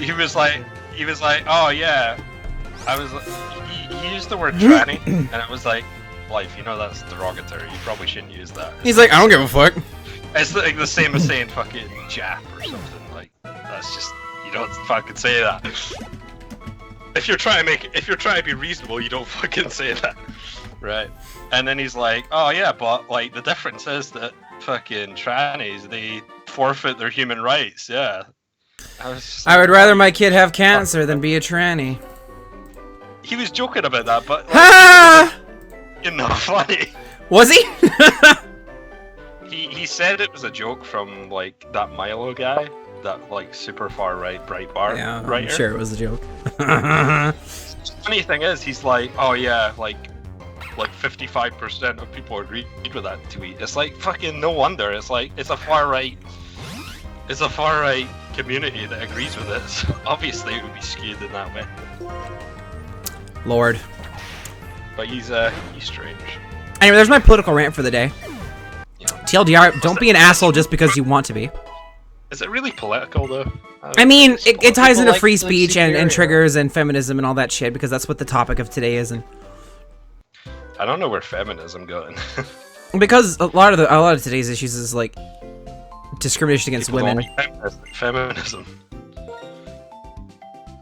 he was like, oh yeah, I was. He used the word tranny, and it was like, life. You know that's derogatory. You probably shouldn't use that. He's like, I don't give a fuck. It's like the same as saying fucking Jap or something. Like that's just you don't fucking say that. If you're trying to be reasonable, you don't fucking say that, right? And then he's like, oh yeah, but like the difference is that fucking trannies, they forfeit their human rights. Yeah. I would rather my kid have cancer than be a tranny. He was joking about that, but Ha! You're not funny. Was he? He said it was a joke from like that Milo guy, that like super far right Breitbart writer. I'm sure it was a joke. Funny thing is, he's like, oh yeah, like 55% of people agreed with that tweet. It's like fucking no wonder. It's like it's a far right community that agrees with it. So obviously it would be skewed in that way. Lord. But he's strange. Anyway, there's my political rant for the day. Yeah. TLDR, don't be an asshole just because you want to be. Is it really political though? I mean, it ties into free speech and triggers and feminism and all that shit because that's what the topic of today is. And I don't know where feminism going. Because a lot of today's issues is like discrimination against women. Feminism.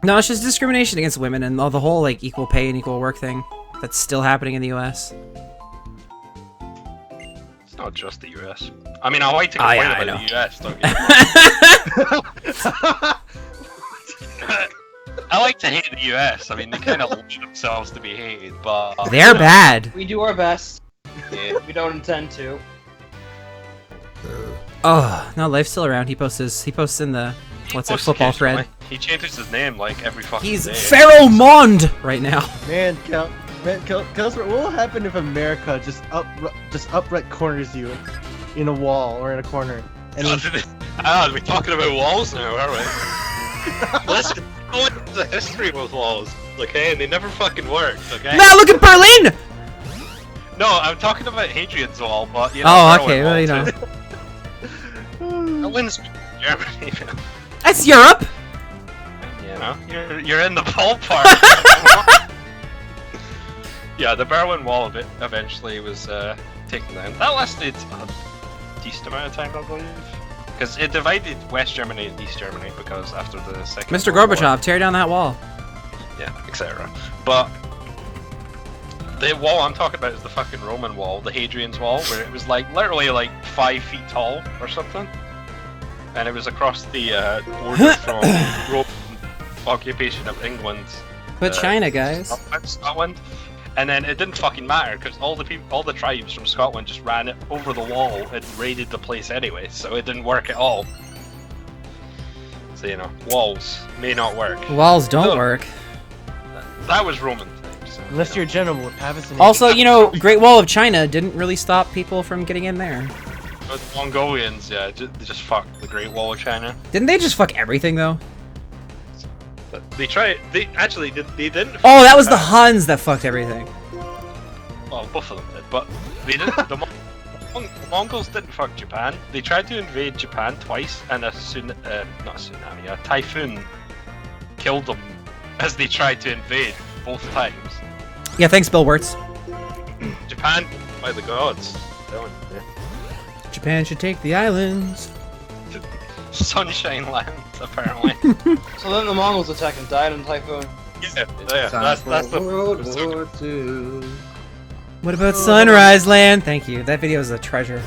No, it's just discrimination against women and the whole like equal pay and equal work thing that's still happening in the U.S. It's not just the U.S. I mean, I like to complain about the U.S. Don't get I like to hate the U.S. I mean, they kind of lead themselves to be hated, but they're bad. We do our best. Yeah. We don't intend to. Oh no, Life's still around. He posts in the football thread. He changes his name like every fucking day. He's Pharaoh Mond right now. Man, what will happen if America just upright corners you in a wall or in a corner? And we're talking about walls now, are we? Listen, go into the history with walls, okay? And they never fucking worked, okay? Now look at Berlin! No, I'm talking about Hadrian's Wall, but you know. Oh, okay, well, you know. Berlin's Germany. That's Europe! You know, you're in the ballpark. Yeah, the Berlin Wall of it eventually was taken down. That lasted a decent amount of time, I believe. Because it divided West Germany and East Germany, because after the Second Mr. World Gorbachev, War, tear down that wall. yeah, etc. But the wall I'm talking about is the fucking Roman wall, the Hadrian's Wall, where it was like literally like 5 feet tall or something. And it was across the border from Roman occupation of England. But China, guys. Scotland. And then it didn't fucking matter because all the tribes from Scotland just ran it over the wall and raided the place anyway, so it didn't work at all. So you know, walls may not work. Walls don't work. That was Roman times. So, unless you're a general with Pavison. Also, you know, Great Wall of China didn't really stop people from getting in there. The Mongolians, yeah, they just fucked the Great Wall of China. Didn't they just fuck everything though? They tried. They actually did. They didn't. Oh, that was the Huns that fucked everything. Well, both of them did, but they didn't. The Mongols didn't fuck Japan. They tried to invade Japan twice, and not a tsunami, a typhoon killed them as they tried to invade both times. Yeah, thanks, Bill Wirtz. Japan, by the gods. Japan should take the islands. Sunshine Land, apparently. So then the Mongols attacked and died in a typhoon. Yeah, that's the World War II. What about Sunrise Land? Thank you. That video is a treasure.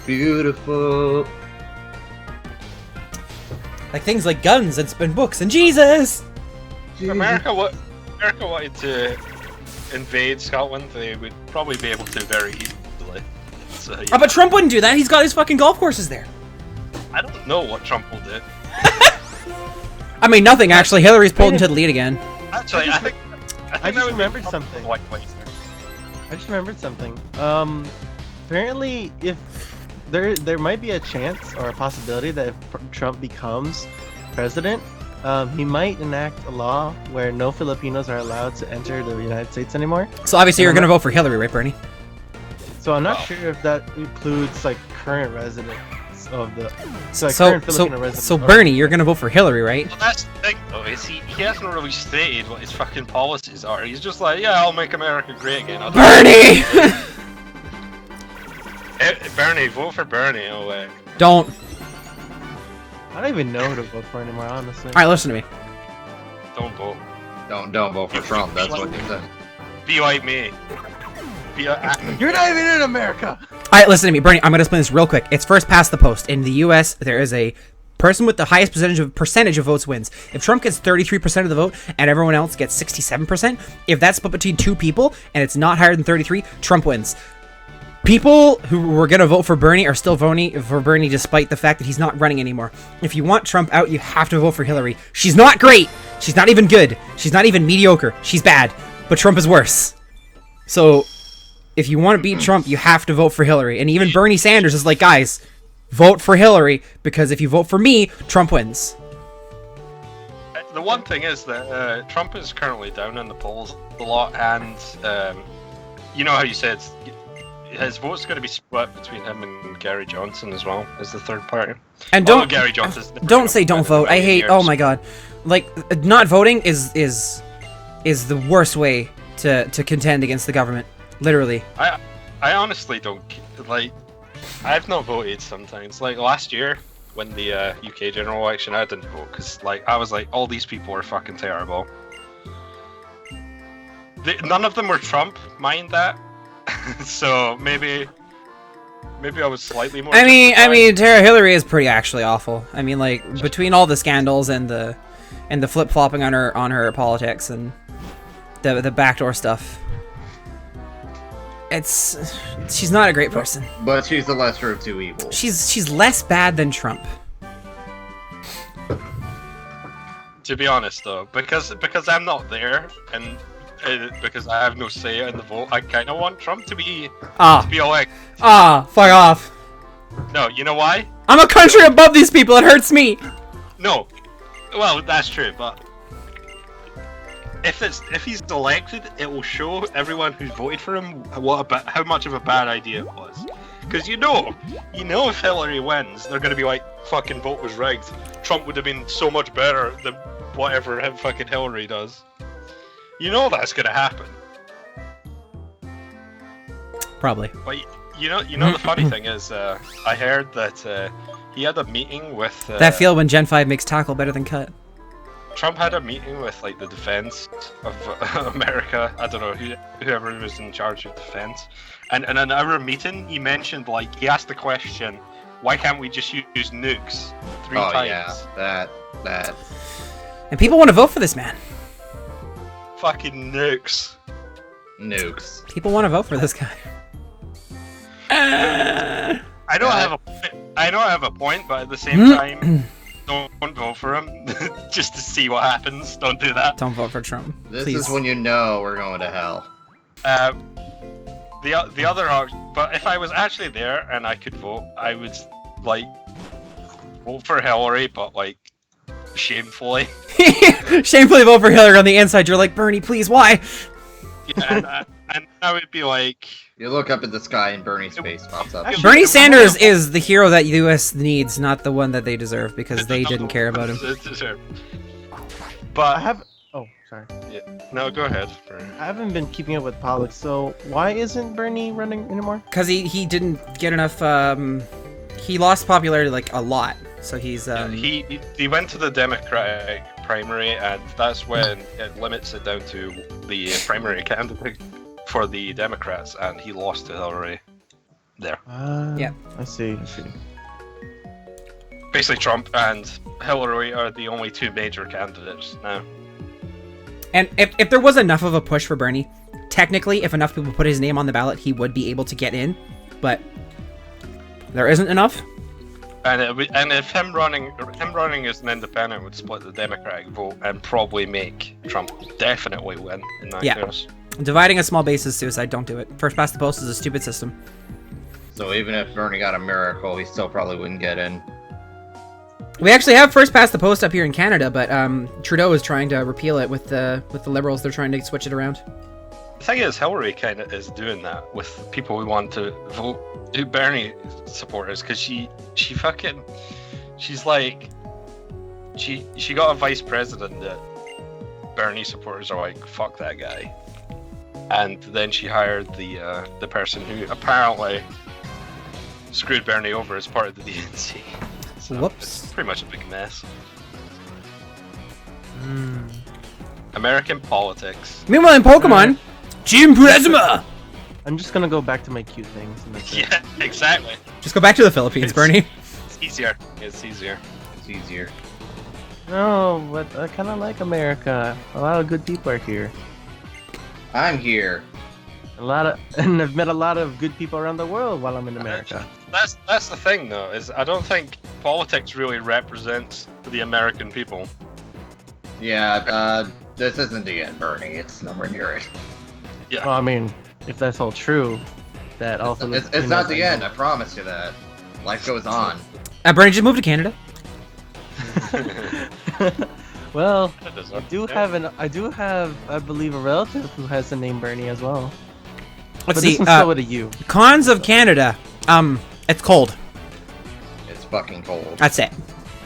Beautiful. Like things like guns and books and Jesus. If America wanted to invade Scotland, they would probably be able to very easily. So, Oh, but Trump wouldn't do that. He's got his fucking golf courses there. I don't know what Trump will do. I mean, nothing actually. Hillary's pulled into the lead again. Actually, I just remembered something. I just remembered something. Apparently, if there might be a chance or a possibility that if Trump becomes president, he might enact a law where no Filipinos are allowed to enter the United States anymore. So obviously you're gonna vote for Hillary, right, Bernie? So I'm not sure if that includes like current residents of the So current Filipino resident. so Bernie, you're gonna vote for Hillary, right? Well, that's the thing, though, is he hasn't really stated what his fucking policies are. He's just like, yeah, I'll make America great again. Bernie! Bernie, vote for Bernie. Oh, wait. Don't. I don't even know who to vote for anymore, honestly. All right, listen to me. Don't vote. Don't vote for Trump. That's what they said. Be like me. You're not even in America. All right, listen to me, Bernie. I'm gonna explain this real quick. It's first past the post. In the U.S., there is a person with the highest percentage of votes wins. If Trump gets 33% of the vote and everyone else gets 67%, if that's split between two people and it's not higher than 33, Trump wins. People who were gonna vote for Bernie are still voting for Bernie despite the fact that he's not running anymore. If you want Trump out, you have to vote for Hillary. She's not great. She's not even good. She's not even mediocre. She's bad. But Trump is worse. So, if you want to beat Trump, you have to vote for Hillary. And even Bernie Sanders is like, guys, vote for Hillary, because if you vote for me, Trump wins. The one thing is that Trump is currently down in the polls a lot, and you know how you said his vote's going to be split between him and Gary Johnson as well as the third party. And Although Gary Johnson's don't say don't vote. I hate. Oh my god, like not voting is the worst way to contend against the government. Literally. I honestly don't like. I've not voted sometimes. Like last year when the UK general election, I didn't vote because like I was like, all these people are fucking terrible. None of them were Trump, mind that. So maybe I was slightly more. I mean, Tara Hillary is pretty actually awful. I mean, like between all the scandals and the flip flopping on her politics and the backdoor stuff, she's not a great person. But she's the lesser of two evils. She's less bad than Trump. To be honest, though, because I'm not there and. Because I have no say in the vote, I kind of want Trump to be elected. Fuck off. No, you know why? I'm a country above these people. It hurts me. No, well that's true, but if he's elected, it will show everyone who's voted for him how much of a bad idea it was. Because you know if Hillary wins, they're gonna be like, fucking vote was rigged. Trump would have been so much better than whatever fucking Hillary does. You know that's gonna happen. Probably. But you know the funny thing is, I heard that he had a meeting with. That feel when Gen 5 makes tackle better than cut. Trump had a meeting with like the defense of America. I don't know whoever was in charge of defense. And in our meeting, he mentioned like he asked the question, why can't we just use nukes three times? Oh yeah, that. And people want to vote for this man. Fucking nukes. People want to vote for this guy. I know I have a point, but at the same time, don't vote for him just to see what happens. Don't do that. Don't vote for Trump. This please. is when you know we're going to hell. The other, but if I was actually there and I could vote, I would like vote for Hillary, but like shamefully. Shamefully vote for Hillary on the inside. You're like, Bernie, please, why? Yeah, and I would be like, you look up at the sky and Bernie's face pops up. Bernie Sanders is the hero that the U.S. needs, not the one that they deserve, because they didn't care about him. But I have. Oh, sorry. Yeah. No, go ahead. Bernie. I haven't been keeping up with politics, so why isn't Bernie running anymore? Because he didn't get enough. He lost popularity like a lot, so he's. He went to the Democratic primary, and that's when it limits it down to the primary candidate for the Democrats, and he lost to Hillary. There. Yeah. I see. Basically, Trump and Hillary are the only two major candidates now. And if there was enough of a push for Bernie, technically, if enough people put his name on the ballot, he would be able to get in. But there isn't enough. And if him running as an independent would split the Democratic vote and probably make Trump definitely win in that case. Dividing a small base is suicide. Don't do it. First past the post is a stupid system. So even if Bernie got a miracle, he still probably wouldn't get in. We actually have first past the post up here in Canada, but Trudeau is trying to repeal it with the Liberals. They're trying to switch it around. The thing is, Hillary kind of is doing that with people who want to vote who Bernie supporters, because she's like, she got a vice president that Bernie supporters are like, fuck that guy, and then she hired the person who apparently screwed Bernie over as part of the DNC. So Whoops. it's pretty much a big mess. American politics. Meanwhile, in Pokemon, Gym Plasma! I'm just gonna go back to my cute things. And that's it. Yeah, exactly. Just go back to the Philippines, Bernie. It's easier. It's easier. It's easier. No, but I kind of like America. A lot of good people are here. I'm here. And I've met a lot of good people around the world while I'm in America. That's the thing, though, is I don't think politics really represents the American people. Yeah, this isn't the end, Bernie. It's nowhere near it. Yeah. Well, I mean, if that's all true, that also... It's not the end, I promise you that. Life goes on. Bernie, just move to Canada. Well, That I do have, I believe, a relative who has the name Bernie as well. Let's But see. this one's still with a U. Cons of Canada. It's cold. It's fucking cold. That's it.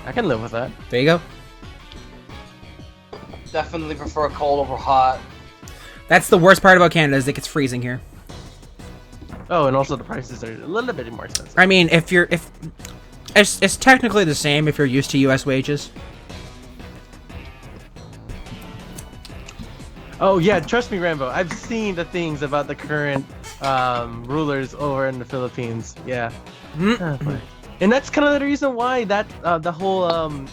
I can live with that. There you go. Definitely prefer cold over hot. That's the worst part about Canada is it gets freezing here. Oh, and also the prices are a little bit more expensive. I mean, if it's technically the same if you're used to U.S. wages. Oh yeah, trust me, Rambo. I've seen the things about the current rulers over in the Philippines. Yeah. Oh, boy. And that's kind of the reason why that the whole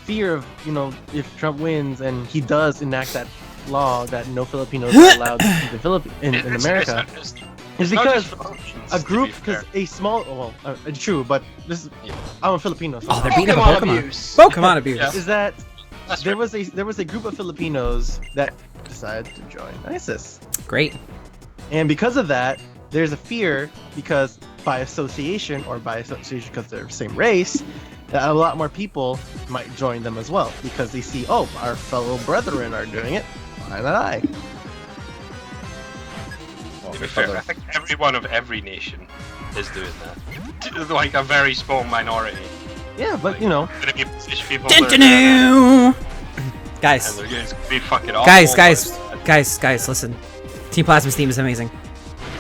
fear of, you know, if Trump wins and he does enact that law that no Filipinos are allowed to the in America, is because a group, because a small, well, true, but this is, I'm a Filipino. So Oh, they're beating up a Pokemon Pokemon. abuse. Pokemon abuse. Yeah. is that That's there right. was a group of Filipinos that decided to join ISIS. Great. And because of that, there's a fear because by association because they're the same race, that a lot more people might join them as well because they see, oh, our fellow brethren are doing it. Why not I? Well, To be fair, I think everyone of every nation is doing that. Like a very small minority. Yeah, but you know, Gonna be British people. Dun-dun-dun. Guys, And they're gonna be fucking awful. guys, listen. Team Plasma's theme is amazing.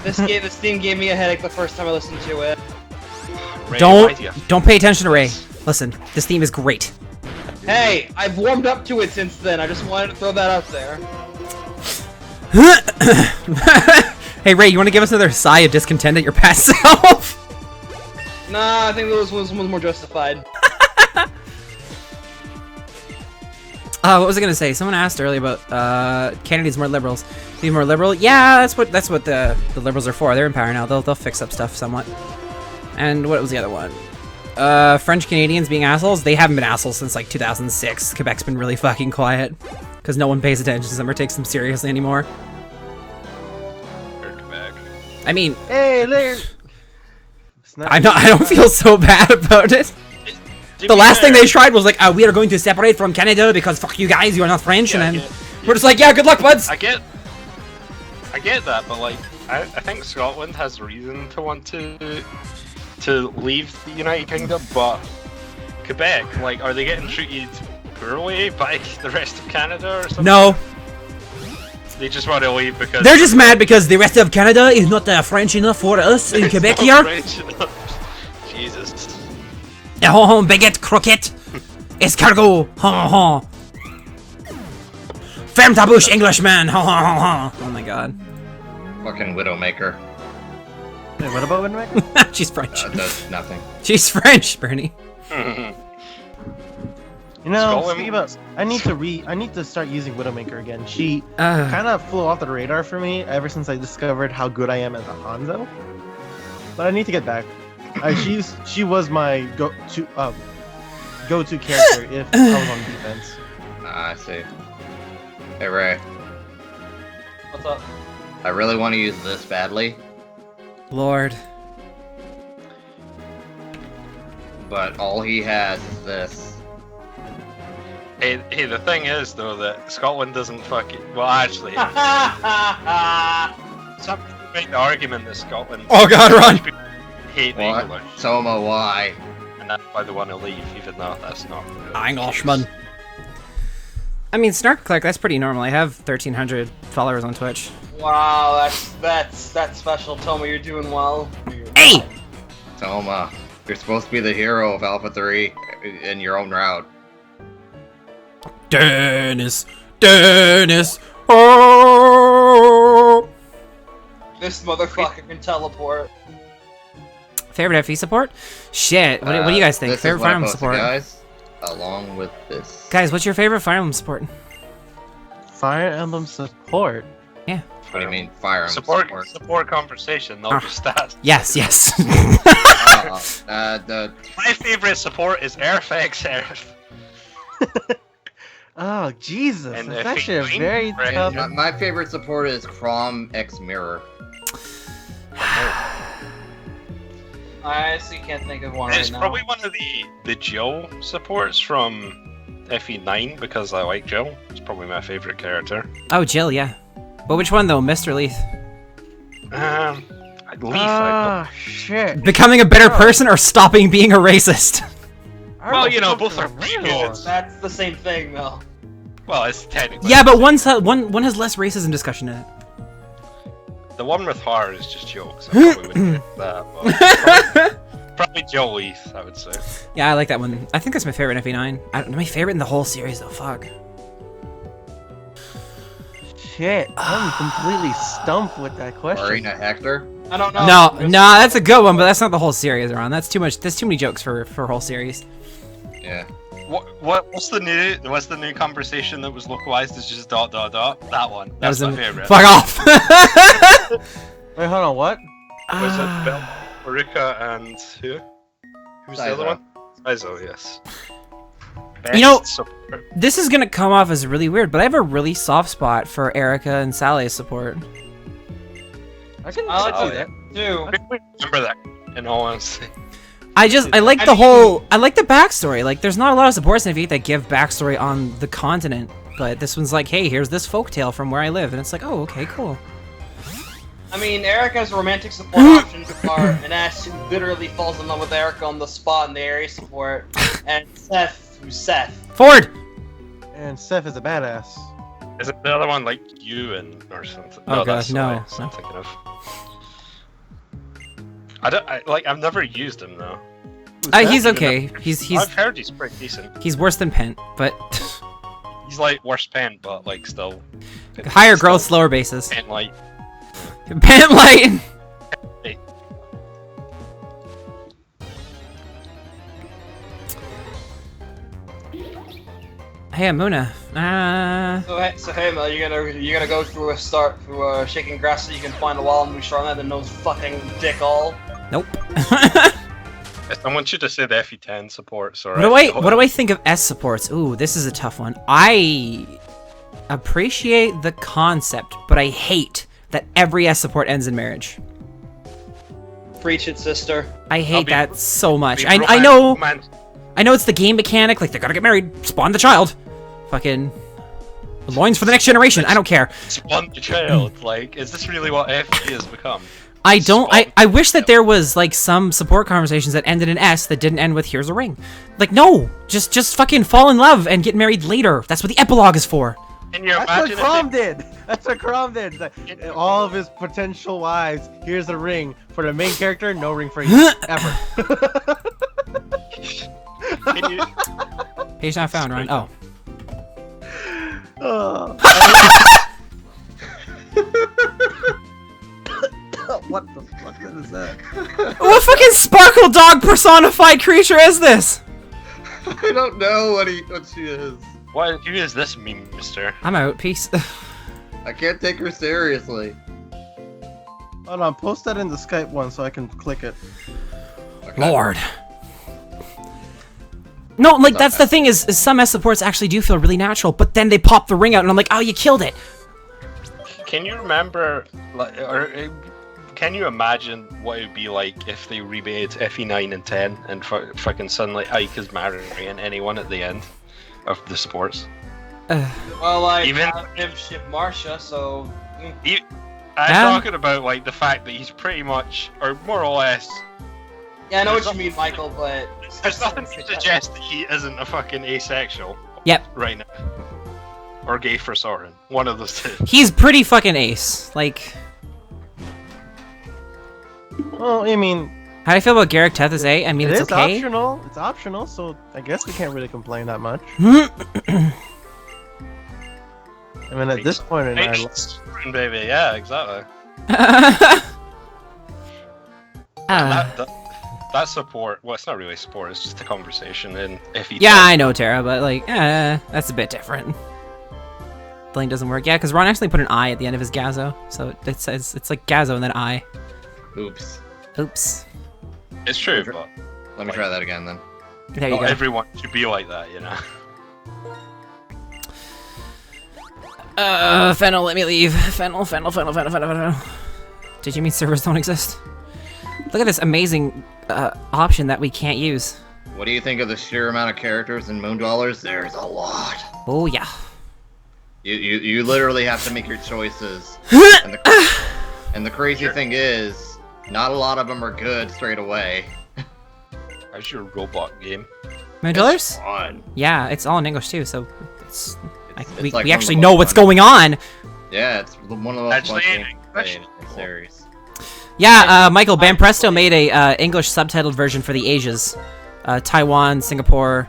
This theme gave me a headache the first time I listened to it. Ray, Don't idea. pay attention to Ray. Listen, this theme is great. Hey, I've warmed up to it since then. I just wanted to throw that out there. Hey Ray, you want to give us another sigh of discontent at your past self? Nah, I think those ones more justified. What was I gonna say? Someone asked earlier about Canada needs more liberals. Need more liberal? Yeah, that's what the liberals are for. They're in power now. They'll fix up stuff somewhat. And what was the other one? French Canadians being assholes. They haven't been assholes since like 2006. Quebec's been really fucking quiet because no one pays attention to them or takes them seriously anymore. Quebec. I mean, hey, there. I don't feel so bad about it. The last thing they tried was like, we are going to separate from Canada because fuck you guys, you are not French, Yeah, and then yeah. we're just like, yeah, good luck, buds. I get that, but like, I think Scotland has reason to want to leave the United Kingdom, but Quebec, like, are they getting treated poorly by the rest of Canada or something? No, They just want to leave because they're just mad because the rest of Canada is not French enough for us in it's Quebec not here. French enough. Jesus. Oh, baguette, croquette, escargot, ferme ta bouche, Englishman, Oh my god. Fucking Widowmaker. Hey, what about Winmaker? She's French. Does nothing. She's French, Bernie. You know, Scotland- speaking about, I need to start using Widowmaker again. She Uh, kind of flew off the radar for me ever since I discovered how good I am as a Hanzo. But I need to get back. She was my go-to character if I was on defense. I see. Hey Ray, What's up? I really want to use this badly, Lord. but all he has is this. Hey, the thing is though that Scotland doesn't fucking. Well, actually, some people make the argument that Scotland. Oh God, run! Hate the What? English, Soma, why? and that's why they want to leave, even though that's not. Englishman. I mean, Snark Clerk, that's pretty normal. I have 1,300 followers on Twitch. Wow, that's special, Tomo. You're doing well. Hey! Soma, you're supposed to be the hero of Alpha 3 in your own route. Dennis! Oh! This motherfucker can teleport. Favorite FE support? Shit, what do you guys think? This Favorite is what I Fire Emblem posted, support? guys, along with this. Guys, what's your favorite Fire Emblem support? Fire Emblem support. What do you mean, Fire Emblem Support conversation, not just stats. Yes. My favorite support is Airfx Aerith. Oh Jesus, And that's if actually a he- very Right, tough. My favorite support is Chrom X Mirror. I honestly can't think of one It's right now. probably one of the Jill supports from FE9 because I like Jill. It's probably my favorite character. Oh, Jill, yeah. But which one though, Mr. Leith? Leaf. Ah, shit. Becoming a better person or stopping being a racist? Well, you know, both are pretty good. That's the same thing, though. Well, it's technically. Yeah, but one has less racism discussion in it. The one with her is just jokes. I probably wouldn't pick that. But probably Joe Leith, I would say. Yeah, I like that one. I think that's my favorite in FE9. My favorite in the whole series though, fuck. Shit, I'm completely stumped with that question. Marina Hector. I don't know. No, that's a good one, but that's not the whole series around. That's too much. There's too many jokes for a whole series. Yeah. What's the new conversation that was localized as just ... That one. That That's was my favorite. Fuck off. Wait, hold on, what? Was it Bel Marika and who? Who's the other Saizo. one? Saizo, yes. You know- Best support. This is gonna come off as really weird, but I have a really soft spot for Erica and Sally's support. I can I like see that that. too. I think we remember that, in all honesty. I like the whole, I like the backstory. Like, there's not a lot of supports in V8 that give backstory on the continent, but this one's like, hey, here's this folktale from where I live, and it's like, oh, okay, cool. I mean, Erica's romantic support options are an ass who literally falls in love with Erica on the spot in the area support, and Seth, who's Seth. Forward! And Seth is a badass. Is it the other one like Ewan or something? Oh, God, that's no. I'm thinking of. I've never used him though. He's okay. I've heard he's pretty decent. He's worse than Pent, but He's like worse pen, but like still. higher growth, slower bases. And like, Pent light! hey, Hey, Amuna. So hey Mel, you're gonna go through a shaking grass so you can find a wall and restart that knows fucking dick all. Nope. I want you to say the FE10 supports or. What do I think of S supports? Ooh, this is a tough one. I appreciate the concept, but I hate that every S support ends in marriage. Preach it, sister. I hate be- that so much. Be I know romantic. I know it's the game mechanic, like they gotta get married, spawn the child. Fucking loins for the next generation. I don't care. Spawn the child. Like, is this really what FE has become? I don't. Spawn I wish that there was like some support conversations that ended in S that didn't end with "here's a ring." Like, no, just fucking fall in love and get married later. That's what the epilogue is for. Can you That's what imagine Chrom if they, did! That's what Chrom did! Like, all of his potential wives, here's a ring. For the main character, no ring for you. Ever. can you, Page not found, Ryan. Oh. Oh. What the fuck is that? What fucking sparkle dog personified creature is this? I don't know what she is. who is this meme, mister? I'm out. Peace. I can't take her seriously. Hold on, post that in the Skype one so I can click it. Okay. Lord. No, like that's the thing is some S supports actually do feel really natural, but then they pop the ring out and I'm like, oh, you killed it. Can you remember, like, or can you imagine what it would be like if they remade FE9 and 10 and fucking suddenly Ike is marrying anyone at the end? of the sports. Well, I Even- have him ship Marsha, so. I'm talking about like the fact that he's pretty much, or more or less, Yeah, I know what you mean, Michael, but. there's nothing to suggest that he isn't a fucking asexual. Yep. Right now. Or gay for Soren. One of those two. He's pretty fucking ace. Like, Well, I mean, how do you feel about Garrick Teth as A? I mean, it it's is okay. optional. It's optional, so I guess we can't really complain that much. I mean, at this point in our Hey, life, Soren, baby, yeah, exactly. That support, well, it's not really support, it's just a conversation, and if he Yeah, I know, Tara, but like, that's a bit different. The link doesn't work. Yeah, because Ron actually put an I at the end of his Gazo, so it says it's like Gazo and then I. Oops. Oops. It's true, but Let me try that again then. There you not go. everyone should be like that, you know? Fennel, let me leave. Fennel. Did you mean servers don't exist? Look at this amazing option that we can't use. What do you think of the sheer amount of characters in Moon Dwellers? There's a lot. Oh yeah. You literally have to make your choices. And the crazy thing is, not a lot of them are good straight away. How's your robot game? $1? Fun. Yeah, it's all in English too, so it's we like one of actually the know most what's fun. going on. Yeah, it's one of the most Actually, fun in games English. in the series. Yeah, Michael, Bam Presto made a English subtitled version for the Asias. Taiwan, Singapore,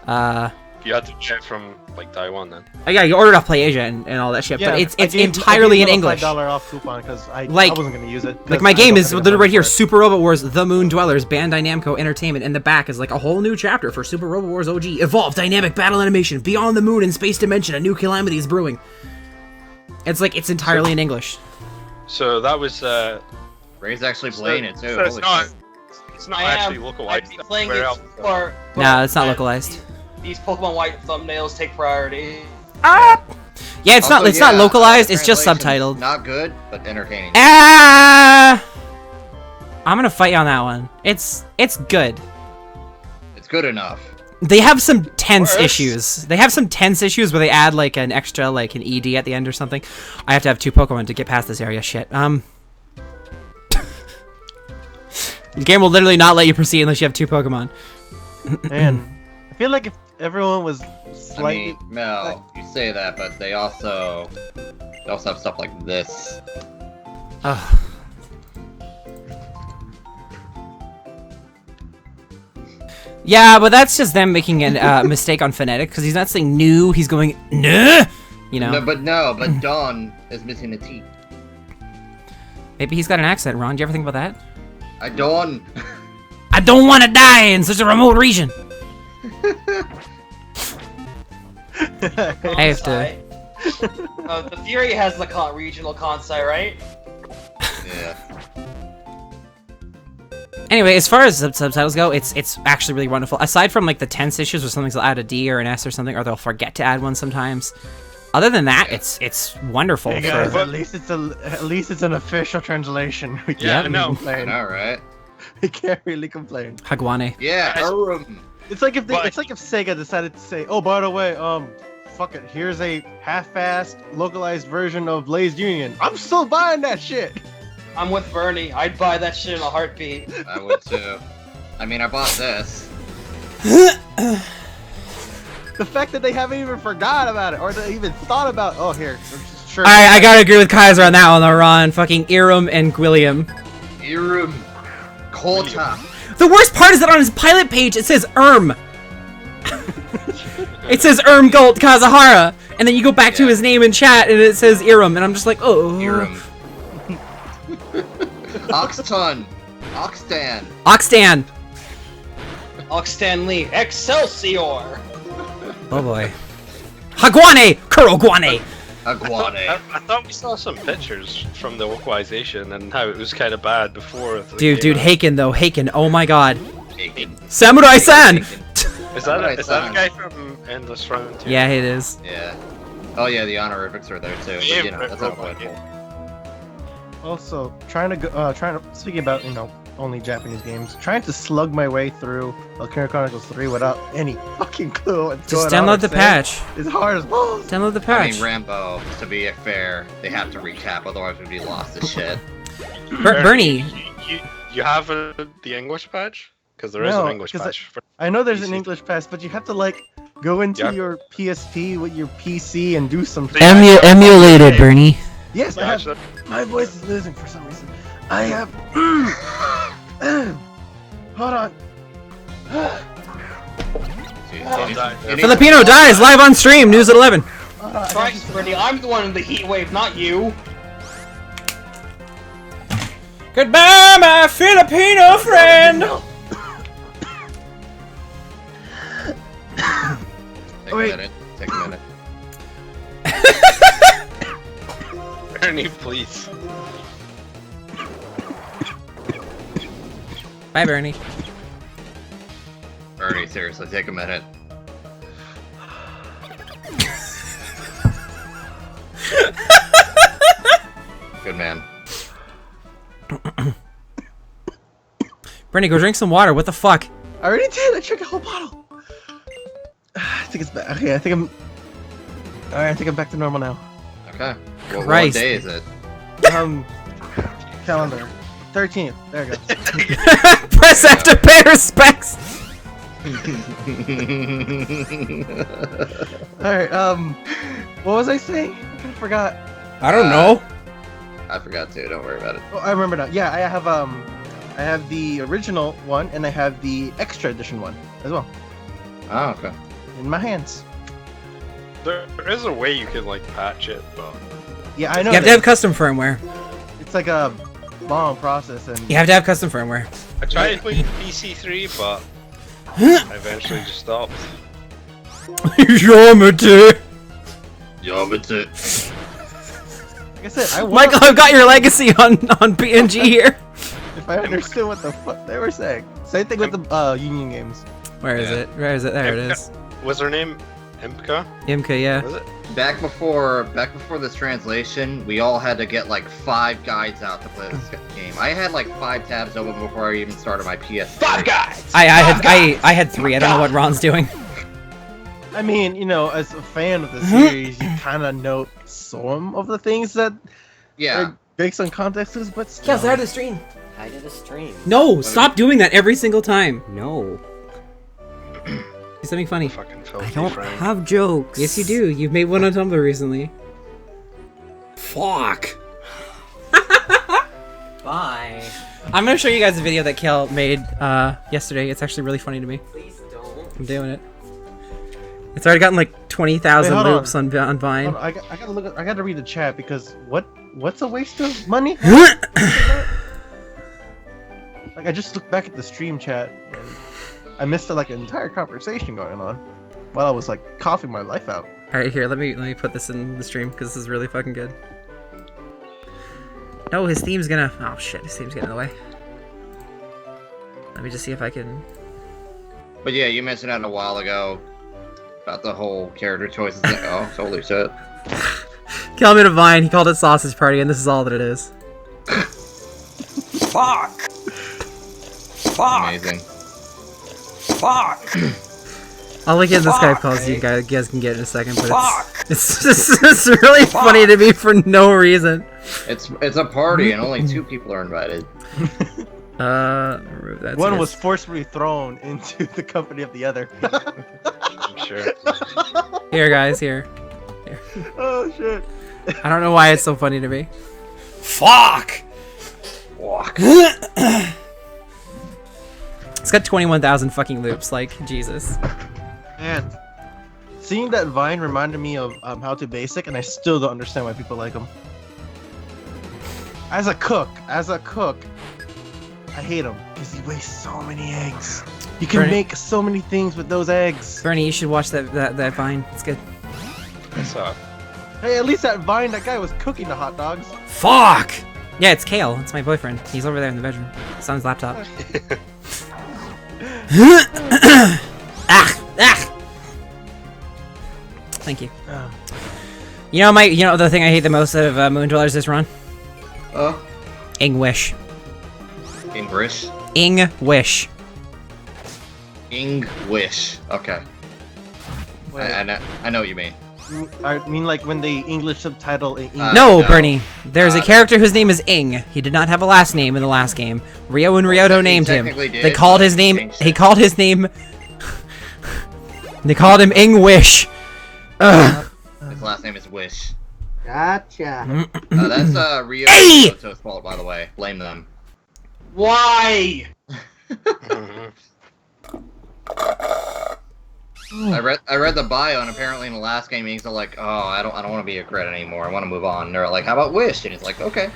You had to check from, like, Taiwan then. yeah, you ordered off Play Asia and all that shit, yeah, but it's I gave entirely in them a English. $5 off coupon because I Like- wasn't gonna use it. Like 'cause my I game don't is think literally right here, for it. Super Robot Wars: The Moon Dwellers, Bandai Namco Entertainment. In the back is like a whole new chapter for Super Robot Wars OG. Evolve, dynamic battle animation, beyond the moon and space dimension, a new calamity is brewing. It's like it's entirely in English. So that was, Ray's actually playing it too. so it's Holy not, shit. it's not I actually am. localized. I'd be playing Where it else? for. No, it's not localized. These Pokemon White thumbnails take priority. Ah! Yeah, it's not Also, not yeah, localized. the It's just translation's subtitled. Not good, but entertaining. Ah! I'm gonna fight you on that one. It's good. It's good enough. They have some tense Worse. issues. They have some tense issues where they add like an extra like an ED at the end or something. I have to have 2 Pokemon to get past this area. Shit. The game will literally not let you proceed unless you have 2 Pokemon. Man, I feel like if everyone was I slightly, mean, no, you say that, but they also have stuff like this. Ugh. Yeah, but that's just them making a mistake on phonetic because he's not saying new. He's going nuh. You know. No, but Dawn is missing a T. Maybe he's got an accent. Ron, do you ever think about that? I don't. I don't want to die in such a remote region. I have to. The Fury has the regional consai, right? Yeah. Anyway, as far as subtitles go, it's actually really wonderful. Aside from like the tense issues where something's will add a D or an S or something, or they'll forget to add one sometimes. Other than that, it's wonderful. hey guys, at least it's an official translation. We Yeah, can't I know. I complain. know, right? We can't really complain. Hagwane. Yeah. It's like if But- it's like if Sega decided to say, oh, by the way, fuck it, here's a half-assed localized version of Blaze Union. I'm still buying that shit. I'm with Bernie. I'd buy that shit in a heartbeat. I would too. I mean, I bought this. The fact that they haven't even forgot about it or they even thought about, oh, here, sure. Alright, I gotta agree with Kaiser on that one though, Ron. Fucking Irum and Gwilliam. Irum. Kota. The worst part is that on his pilot page it says It says Gult Kazuhara, and then you go back to Yeah. his name in chat and it says Irum, and I'm just like, oh. Irum. Oxton. Oxtan. Oxtan. Oxtan Lee. Excelsior! Oh boy. Hagwane! Kurogwane! Aguane. I thought we saw some pictures from the localization and how it was kind of bad before. Dude, Haken though, Haken, oh my god. Taken. Samurai-san! Is that Samurai-san. the guy from Endless Frontier? Yeah, it is. Yeah. Oh yeah, the honorifics are there too. But, you know, that's unavoidable. Also, speaking about, only Japanese games. Trying to slug my way through Valkyria Chronicles 3 without any fucking clue what's Just going on. download the patch. It's hard as balls. Download the I patch. mean, Rambo, to be fair, they have to recap, otherwise we'd be lost as shit. Bernie. You have the English patch? Because there is No, an English 'cause patch. I know there's an PC. English patch, but you have to like go into Yeah. your PSP with your PC and do something. Emulated, Bernie. Yes, I Yeah, have. actually, My voice is losing for some reason. I have. Hold on. Filipino dies live on stream. News at 11. Christ, Brittany, I'm the one in the heat wave, not you. Goodbye, my Filipino friend. Take a Wait. minute. Take a minute. Ernie, please. Bye, Bernie. Ernie, seriously, take a minute. Good man. Bernie, go drink some water. What the fuck? I already did. I drank a whole bottle. I think it's back. Okay, I think I'm. Alright, I think I'm back to normal now. Okay. Well, what Christ. day is it? Calendar. 13th. There we go. Press F to pay respects. Alright, what was I saying? I kinda forgot. I don't know. I forgot to. Don't worry about it. Oh, I remember now. Yeah, I have the original one and I have the extra edition one as well Oh, okay. in my hands. There is a way you can like patch it, but Yeah, I know. You have to have custom firmware. It's like a long process, and You have to have custom firmware. I tried with PC3, but I eventually just stopped. Yomete. Yomete. like I said, I want. Michael, I've got your legacy on PNG here. If I understood what the fuck they were saying. Same thing with the Union games. Where is Yeah. it? Where is it? There it is. Was her name Imka? Imka, yeah. Was it? Back before this translation, we all had to get like 5 guides out to play this game. I had like 5 tabs open before I even started my PS3. 5 guys! I had 3. I don't know what Ron's doing. I mean, you know, as a fan of the series, you kind of know some of the things that Yeah. are based on context, but still. the stream. I did a stream. No, stop doing that every single time. No, Do something funny. Fucking I filthy don't friend. have jokes. Yes, you do. You've made one on Tumblr recently. Fuck. Bye. I'm gonna show you guys a video that Kel made yesterday. It's actually really funny to me. Please don't. I'm doing it. It's already gotten like 20,000 Wait, hold loops on Vine. Hold on, I gotta look. I gotta read the chat because what's a waste of money? Like I just looked back at the stream chat and I missed like an entire conversation going on while I was like coughing my life out. All right, here. Let me put this in the stream because this is really fucking good. No, his theme's gonna. Oh shit, his theme's getting in the way. Let me just see if I can. But yeah, you mentioned that a while ago about the whole character choices thing. Oh, holy shit. Kel made a Vine. He called it Sausage Party, and this is all that it is. Fuck. Fuck. Amazing. Fuck. I'll link it in the Skype Fuck, calls. You eh? guys can get it in a second, but Fuck. it's it's really funny to me for no reason. It's a party and only 2 people are invited. Remove that. One was forcefully thrown into the company of the other. I'm sure. Here, guys. Here. Oh shit. I don't know why it's so funny to me. Fuck. Walk. It's got 21,000 fucking loops. Like Jesus. Man, seeing that Vine reminded me of How to Basic, and I still don't understand why people like him. As a cook, I hate him because he wastes so many eggs. You can Bernie- make so many things with those eggs. Bernie, you should watch that Vine. It's good. What's up? Hey, at least that Vine, that guy was cooking the hot dogs. Fuck. Yeah, it's Kale. It's my boyfriend. He's over there in the bedroom. It's on his laptop. Thank you. Oh. You know the thing I hate the most out of Moon Dwellers is Ron? Oh. English. English. English. English. Okay. Wait, I know what you mean. I mean, like when they English subtitle in English. No, no. Bernie. There's a Got it. character whose name is Ing. He did not have a last name in the last game. Rio and Ryoto He named him. technically did, They called but his he name. changed He it. called his name. They called him English. Ugh. His last name is Wish. Gotcha. That's Rio Hey! and Ryoto's fault, by the way. Blame them. Why? I read the bio, and apparently in the last game he's like, oh, I don't want to be a crit anymore. I want to move on. And they're like, how about Wish? And he's like, okay.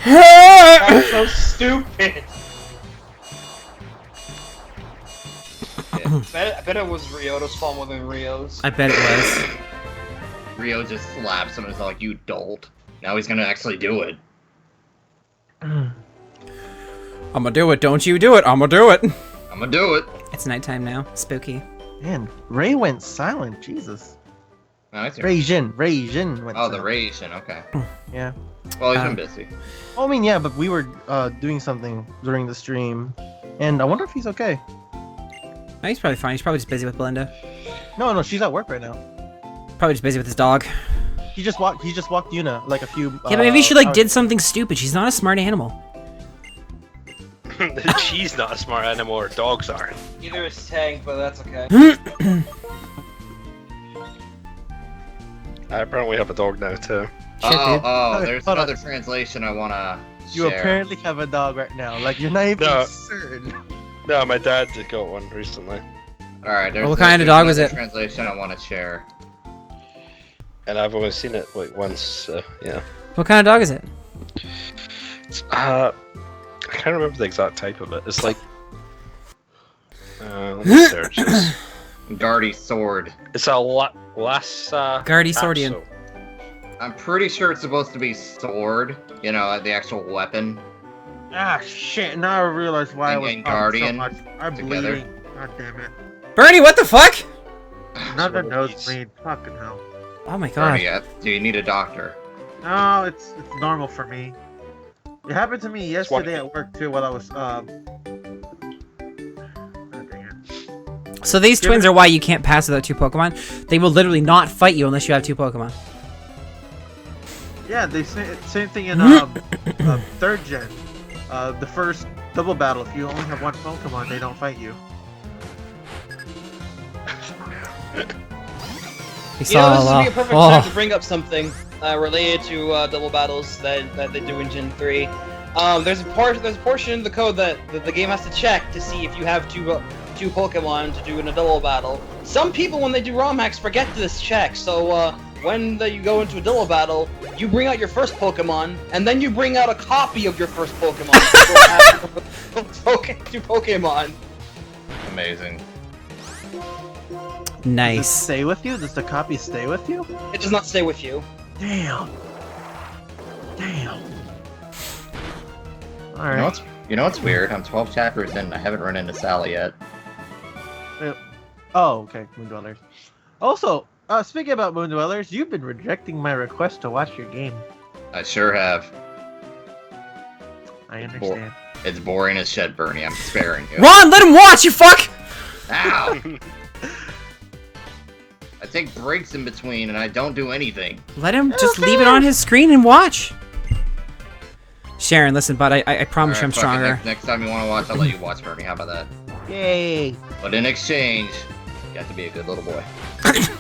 That's so stupid. I bet it was Ryoto's fault more than Rio's. I bet it was. Rio just slaps him and is like, you dolt. Now he's gonna actually do it. I'ma do it. Don't you do it. I'ma do it. I'm gonna do it. It's nighttime now. Spooky. Man, Ray went silent. Jesus. Oh, I see. Ray Jin went Oh, the silent. Ration. Okay. Yeah. Well, he's been busy. Well, I mean, yeah, but we were doing something during the stream, and I wonder if he's okay. Oh, he's probably fine. He's probably just busy with Belinda. No, she's at work right now. Probably just busy with his dog. He just walked Yuna like a few. Yeah, but maybe she like hours- did something stupid. She's not a smart animal. She's not a smart animal, or dogs aren't. Either is Tank, but that's okay. I apparently have a dog now too. Shit, dude. Oh, Okay, there's hold on. another translation I wanna You share. apparently have a dog right now. Like you're not even No. certain. No, my dad just got one recently, All right. There's, What kind of there's dog was another it? Translation I want to share. and I've only seen it like once. So yeah. What kind of dog is it? I can't remember the exact type of it. It's like. Let me search this. Guardy sword. It's a Lhasa. Guardy Swordian. Apso. I'm pretty sure it's supposed to be sword. You know, the actual weapon. Ah, shit! Now I realize why I And was then talking Guardian so much. I'm together. bleeding. God damn it! Bernie, what the fuck? Another one of nosebleed. Fucking hell. Oh my god. Bernie, do you need a doctor? No, it's normal for me. It happened to me one- yesterday at work too. While I was oh, dang it. So these twins are why you can't pass without two Pokemon. They will literally not fight you unless you have two Pokemon. Yeah, they say same thing in third gen. The first double battle. If you only have one Pokemon, they don't fight you. We You know, this saw would be a perfect time to oh, bring up something related to double battles that they do in Gen 3. There's a portion in the code that the game has to check to see if you have two Pokemon to do in a double battle. Some people, when they do ROM hacks, forget this check. So when you go into a double battle, you bring out your first Pokemon, and then you bring out a copy of your first Pokemon. So you'll have two Pokemon. Amazing. Does it nice. stay with you? Does the copy stay with you? It does not stay with you. Damn. Damn. You know Alright. what's weird? I'm 12 chapters in and I haven't run into Sally yet. Oh, okay. Moon Dwellers. Also, speaking about Moon Dwellers, you've been rejecting my request to watch your game. I sure have. I understand. It's boring as shit, Bernie. I'm sparing you. Ron, let him watch, you fuck! Ow! I take breaks in between and I don't do anything. Let him just leave it on his screen and watch. Sharon, listen, bud, I promise you I'm Alright, fuck it. stronger. Next time you want to watch, I'll let you watch, Bernie. How about that? Yay! But in exchange, you have to be a good little boy.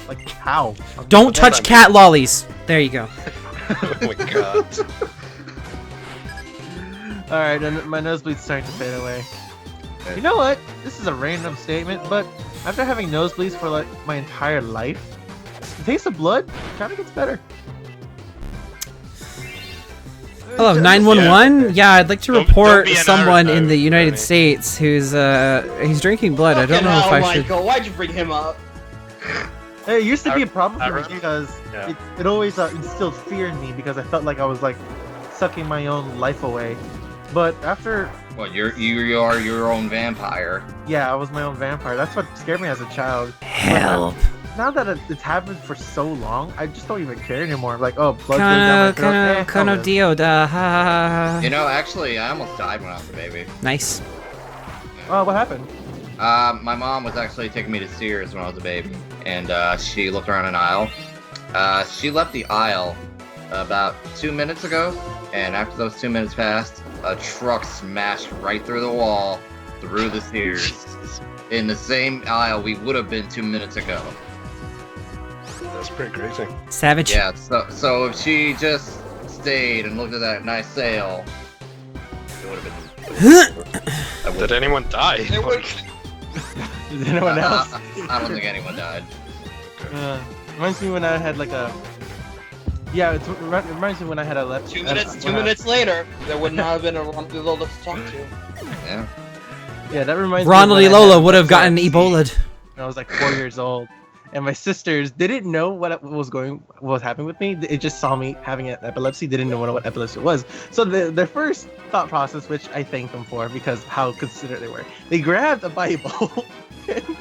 Like, how? Don't touch cat lollies. There you go. Oh my god. Alright, and my nosebleed's starting to fade away. You know what? This is a random statement, but after having nosebleeds for like my entire life, the taste of blood kind of gets better. Hello, 911. Yeah, I'd like to Don't report be an someone Naruto, in the United Bernie. States who's he's drinking blood. I don't know if I should. Michael, why'd you bring him up? It used to be a problem for me Naruto? because Yeah. it always instilled fear in me because I felt like I was like sucking my own life away. But after, Well, you are your own vampire. yeah, I was my own vampire. That's what scared me as a child. Help. now that it's happened for so long, I just don't even care anymore. I'm like, oh, blood goes down my throat. Kono dio da ha. You know, actually, I almost died when I was a baby. Nice. Oh, what happened? My mom was actually taking me to Sears when I was a baby, and she looked around an aisle. She left the aisle about 2 minutes ago, and after those 2 minutes passed, a truck smashed right through the wall, through the Sears, in the same aisle we would have been 2 minutes ago. That's pretty crazy. Savage. Yeah, so if she just stayed and looked at that nice sale, it would have been. Did anyone die? Is anyone else? I don't think anyone died. Reminds me when I had like a. Yeah, it reminds me when I had a left. 2 minutes. 2 minutes later, there would not have been a Ronald Lola to talk to. Yeah. Yeah, that reminds Ronald me. Lola would have gotten Ebola. When I was like 4 years old, and my sisters didn't know what was happening with me. They just saw me having epilepsy. They didn't know what epilepsy was. So their first thought process, which I thank them for because how considerate they were, they grabbed a Bible,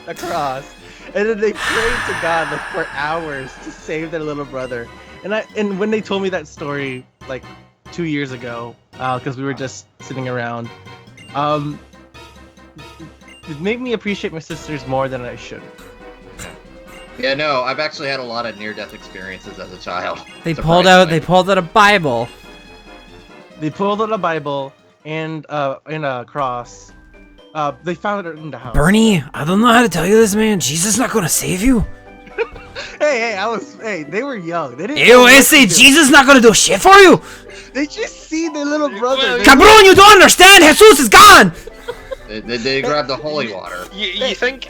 a cross, and then they prayed to God like for hours to save their little brother. And when they told me that story like 2 years ago, because we were just sitting around, it made me appreciate my sisters more than I should. Yeah, no, I've actually had a lot of near-death experiences as a child. They pulled out a Bible. They pulled out a Bible and a cross. They found it in the house. Bernie, I don't know how to tell you this, man. Jesus is not gonna save you. Hey, they were young. They didn't. Ew, I say Jesus is not gonna do shit for you. They just see their little brother. Cabron, you don't understand. Jesus is gone. They grabbed the holy water. You think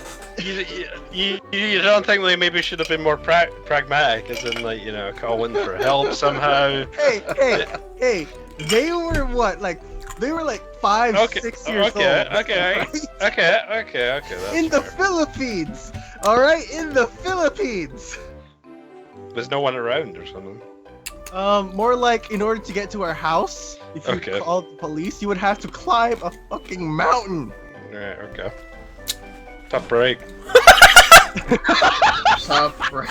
you don't think they maybe should have been more pragmatic, as in like calling for help somehow? Hey! They were what? They were like 5, 6 years old. Okay. That's in the fair. Philippines, all right, in the Philippines. There's no one around or something. More like in order to get to our house, if you Okay. called the police, you would have to climb a fucking mountain. Right. Okay. Tough break. Tough break.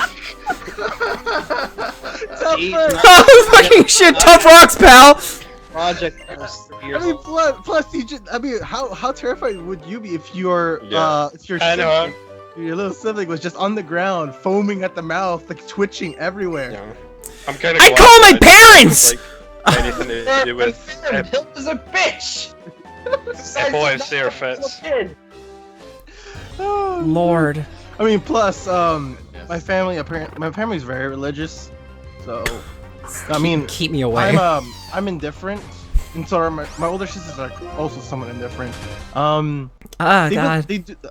Tough Jeez, break. Oh, fucking shit. Tough rocks, pal. Project was 3 years I mean, old. plus you just, how terrified would you be if your Yeah. your little sibling was just on the ground, foaming at the mouth, like twitching everywhere? Yeah. I'm kind of. I call my parents. Anything to do with Hill is a bitch. epilepsy or fits. Oh, Lord. I mean, plus, my family's very religious, so I mean, Keep me away. I'm indifferent, and so are my older sisters are also somewhat indifferent. God.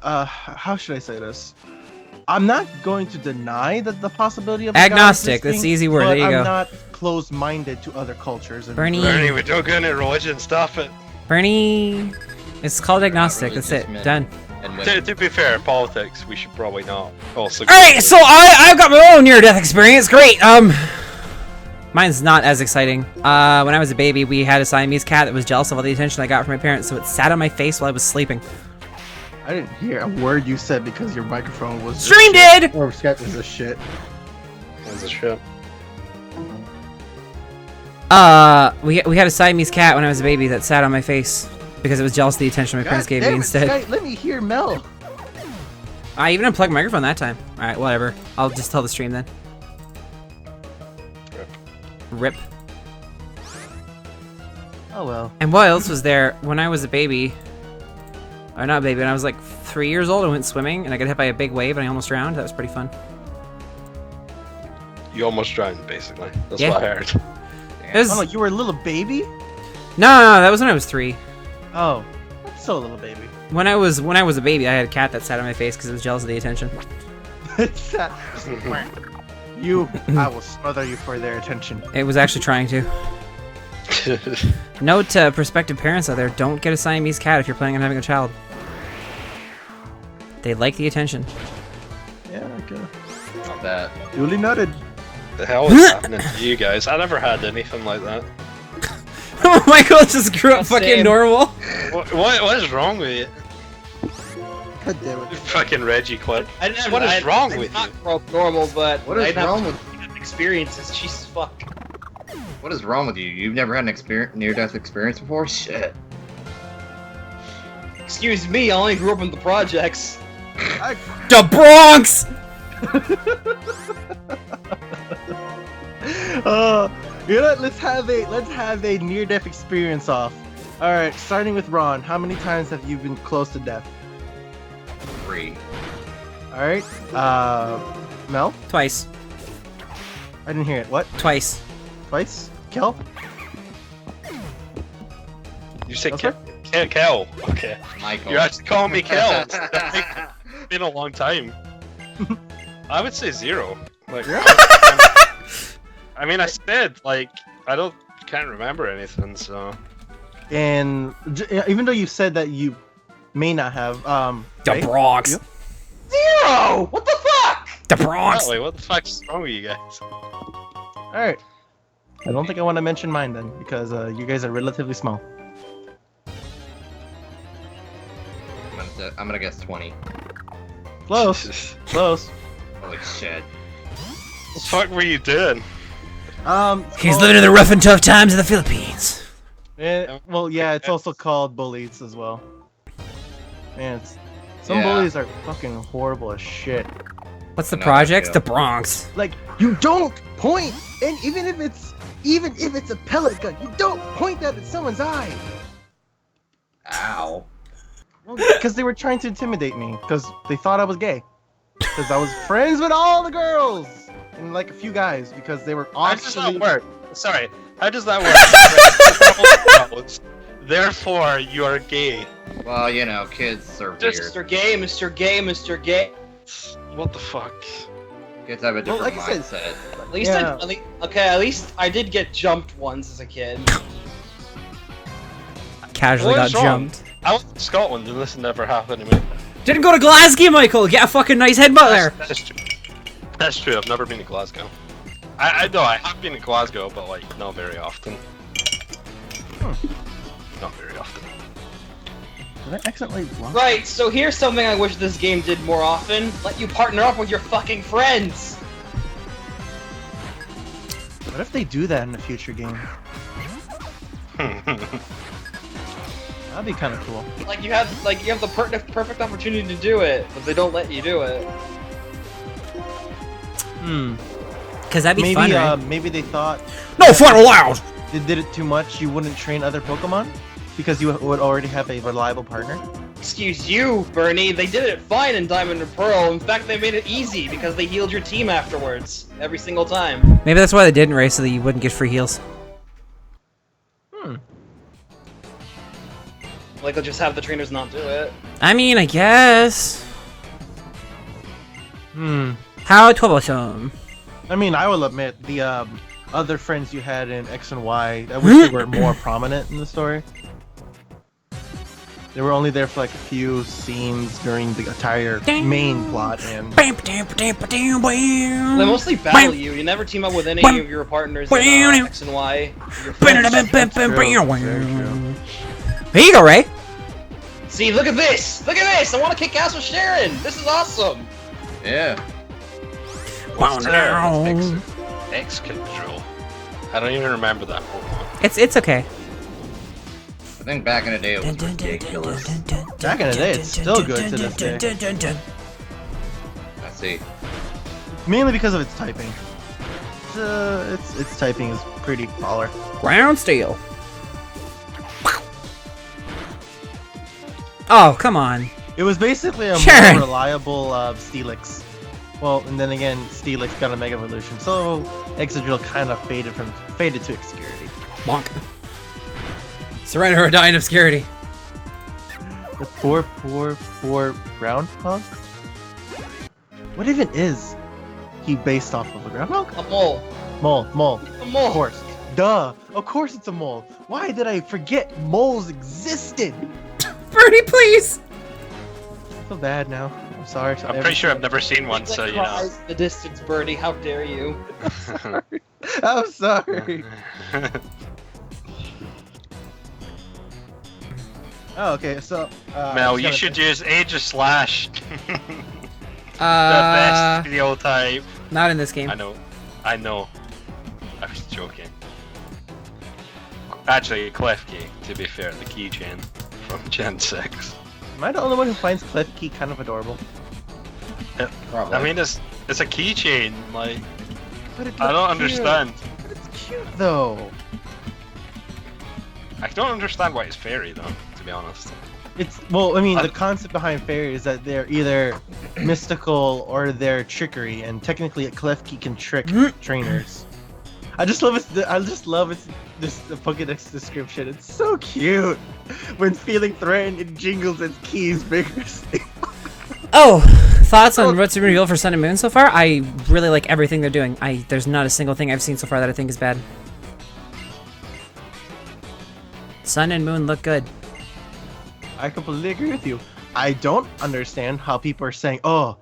How should I say this? I'm not going to deny that the possibility of a God Agnostic, existing, that's the easy word, but there you I'm go. not closed-minded to other cultures. And Bernie. Bernie, we don't go into religion. Stop it. Bernie. It's called agnostic. really That's just it. men. Done. And women. To be fair, politics we should probably not. Also. Alright, so I've got my own near-death experience. Great. Mine's not as exciting. When I was a baby, we had a Siamese cat that was jealous of all the attention I got from my parents, so it sat on my face while I was sleeping. I didn't hear a word you said because your microphone was Stream did! or sketch was a shit. That's a shit. We had a Siamese cat when I was a baby that sat on my face because it was jealous of the attention my parents God gave damn me it, instead. Sky, let me hear Mel. I even unplugged my microphone that time. Alright, whatever. I'll just tell the stream then. Rip. Oh well. And what else was there when I was a baby? Or not a baby, when I was like 3 years old, I went swimming and I got hit by a big wave and I almost drowned. That was pretty fun. You almost drowned, basically. That's Yeah. what I heard. It was, Oh no, you were a little baby? no, that was when I was 3. Oh, I'm still a little baby. When I was a baby, I had a cat that sat on my face because it was jealous of the attention. It's that. I will smother you for their attention. It was actually trying to. Note to prospective parents out there: don't get a Siamese cat if you're planning on having a child. They like the attention. Yeah, okay. Not bad. Duly noted. The hell is happening to you guys? I never had anything like that. Michael just grew up fucking Same. normal. What is wrong with you? God damn it. Fucking Reggie clip. I didn't have, What is I, wrong I with not you? grow up normal, but What is I didn't wrong have experiences. Jesus fuck. What is wrong with you? You've never had an near-death experience before? Shit. Excuse me, I only grew up in the projects. The Bronx. You know what? Let's have a near-death experience off. All right, starting with Ron. How many times have you been close to death? 3. All right. Mel. Twice. I didn't hear it. What? Twice. Twice? Kel? You say Okay. Kel. Okay. Michael. You're actually calling me Kel. It's been a long time. I would say 0. Like, I mean, I said like can't remember anything, so. And even though you said that you may not have, The Ray? Bronx. You? 0! What the fuck? The Bronx. Wait, what the fuck's wrong with you guys? All right. I don't think I want to mention mine then, because you guys are relatively small. I'm gonna guess 20. Close. Jesus. Close. Holy shit. What the fuck were you doing? He's living in the rough and tough times of the Philippines. Well, yeah, it's also called bullies as well. Man, some Yeah. bullies are fucking horrible as shit. What's the No, project? yeah. The Bronx. Like, you don't point, and even if it's a pellet gun, you don't point that at someone's eye. Ow. Well, because they were trying to intimidate me, because they thought I was gay. Because I was friends with all the girls and like a few guys, because they were How does that actually. work? Sorry, how does that work? Therefore, you are gay. Well, you know, kids are weird. Mr. Gay, Mr. Gay, Mr. Gay. What the fuck? Kids have a different like I mindset. At least Yeah. at least I did get jumped once as a kid. Casually What got is wrong? jumped. I went to Scotland and this never happened to me. Didn't go to Glasgow, Michael. Get a fucking nice headbutt there. That's true. That's true. I've never been to Glasgow. I know I have been to Glasgow, but like not very often. Not very often. Did I accidentally block? Right, so here's something I wish this game did more often. Let you partner up with your fucking friends. What if they do that in a future game? That'd be kind of cool. Like you have the perfect opportunity to do it, but they don't let you do it. Cause that'd be Maybe, fun, right? maybe they thought No fun allowed. they did it too much. You wouldn't train other Pokemon because you would already have a reliable partner. Excuse you, Bernie. They did it fine in Diamond and Pearl. In fact, they made it easy because they healed your team afterwards every single time. Maybe that's why they didn't race, so that you wouldn't get free heals. Like they'll just have the trainers not do it. I mean, I guess. How troublesome. I mean, I will admit the other friends you had in X and Y, I wish they were more prominent in the story. They were only there for like a few scenes during the entire main plot, and Bam, bam, bam, bam, bam. They mostly battle you. You never team up with any of your partners in X and Y. Your friends. Here you go, Ray. See, look at this! Look at this! I want to kick ass with Sharon! This is awesome! Yeah. What's X Control. I don't even remember that Pokemon. It's okay. I think back in the day it was ridiculous. back in the day, it's still good to this day. I see. Mainly because of its typing. Its typing is pretty baller. Ground steel. Oh, come on. It was basically a Sharon. more reliable Steelix. Well, and then again, Steelix got a Mega Evolution, so Excadrill kind of faded to obscurity. Bonk. Surrender or die in obscurity. The poor groundhog? What even is he based off of, a groundhog? A mole. Mole. A mole. Of course. Duh. Of course it's a mole. Why did I forget moles existed? Bernie, please. I feel bad now. I'm sorry. I'm pretty sure I've never seen one, so you know. Across the distance, Birdie. How dare you? I'm sorry. Oh, okay. So. Mel, you should use Aegislash. The best video type. Not in this game. I know. I was joking. Actually, Klefki, to be fair, the keychain from Gen 6. Am I the only one who finds Klefki kind of adorable? Probably. I mean, it's a keychain, like, But it I don't looks cute. understand. But it's cute though. I don't understand why it's fairy, though, to be honest. It's well, I mean, the concept behind fairy is that they're either mystical or they're trickery, and technically, a Klefki can trick trainers. I just love this the Pokédex description. It's so cute. When feeling threatened, it jingles its keys vigorously. Oh, thoughts on what's been revealed for Sun and Moon so far? I really like everything they're doing. There's not a single thing I've seen so far that I think is bad. Sun and Moon look good. I completely agree with you. I don't understand how people are saying, "Oh,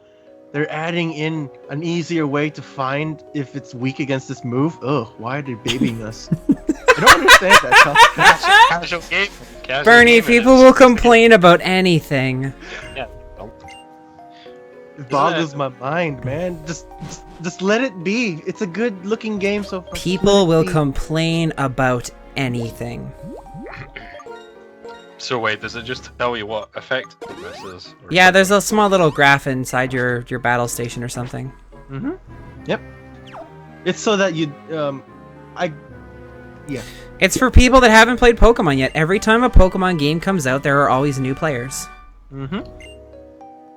they're adding in an easier way to find if it's weak against this move." Oh, why are they babying us? I don't understand that. Casual game. Casual Bernie, game people is. will complain about anything. Yeah. Don't. It boggles my mind, man. Just let it be. It's a good-looking game so far. People will Let it be. complain about anything. So wait, does it just tell you what effect this is? Or Yeah, there's a small little graph inside your battle station or something. Mm-hmm. Yep. It's so that you, yeah. It's for people that haven't played Pokemon yet. Every time a Pokemon game comes out, there are always new players. Mm-hmm.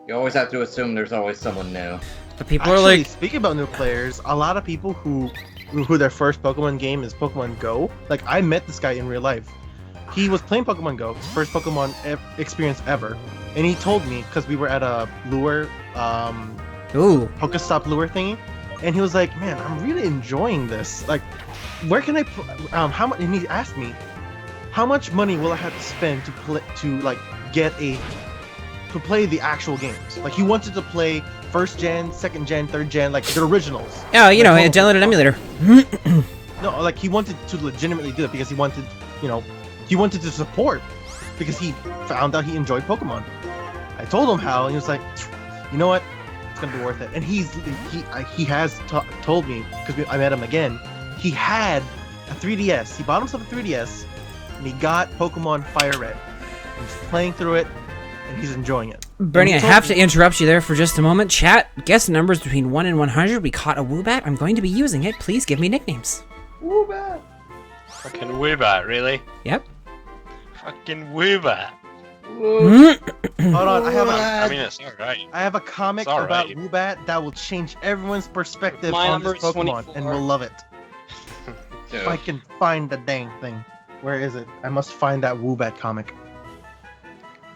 You always have to assume there's always someone new. But people are Actually, like, speaking about new players, a lot of people who their first Pokemon game is Pokemon Go. Like, I met this guy in real life. He was playing Pokemon Go, his first Pokemon experience ever, and he told me because we were at a lure, ooh, Pokestop lure thingy, and he was like, "Man, I'm really enjoying this. Like, where can I, how much?" And he asked me, "How much money will I have to spend to play the actual games?" Like, he wanted to play first gen, second gen, third gen, like the originals. oh, you know, Like, download an emulator. No, like he wanted to legitimately do it because he wanted, he wanted to support because he found out he enjoyed Pokemon. I told him how, and he was like, "You know what? It's gonna be worth it." And he has told me because I met him again. He had a 3DS. He bought himself a 3DS, and he got Pokemon Fire Red. He's playing through it, and he's enjoying it. Bernie, I And he have told to interrupt you there for just a moment. Chat, guess numbers between 1 and 100. We caught a Woobat. I'm going to be using it. Please give me nicknames. Fucking Woobat, really? Yep. Fucking Woobat. Hold on, I mean, it's alright. I have a comic It's all about right. Woobat that will change everyone's perspective My on number this is Pokemon, 24. and we'll love it. If I can find the dang thing. Where is it? I must find that Woobat comic.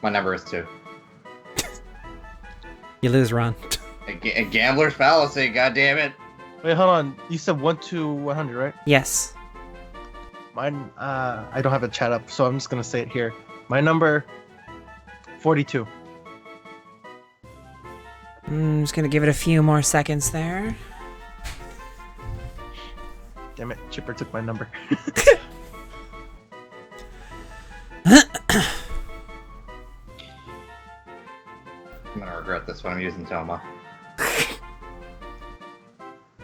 My number is 2. You lose, Ron. A gambler's fallacy, goddammit. Wait, hold on. You said 1 to 100, right? Yes. Mine, I don't have a chat up, so I'm just gonna say it here. My number, 42. I'm just gonna give it a few more seconds there. Damn it, Chipper took my number. I'm gonna regret this when I'm using Toma.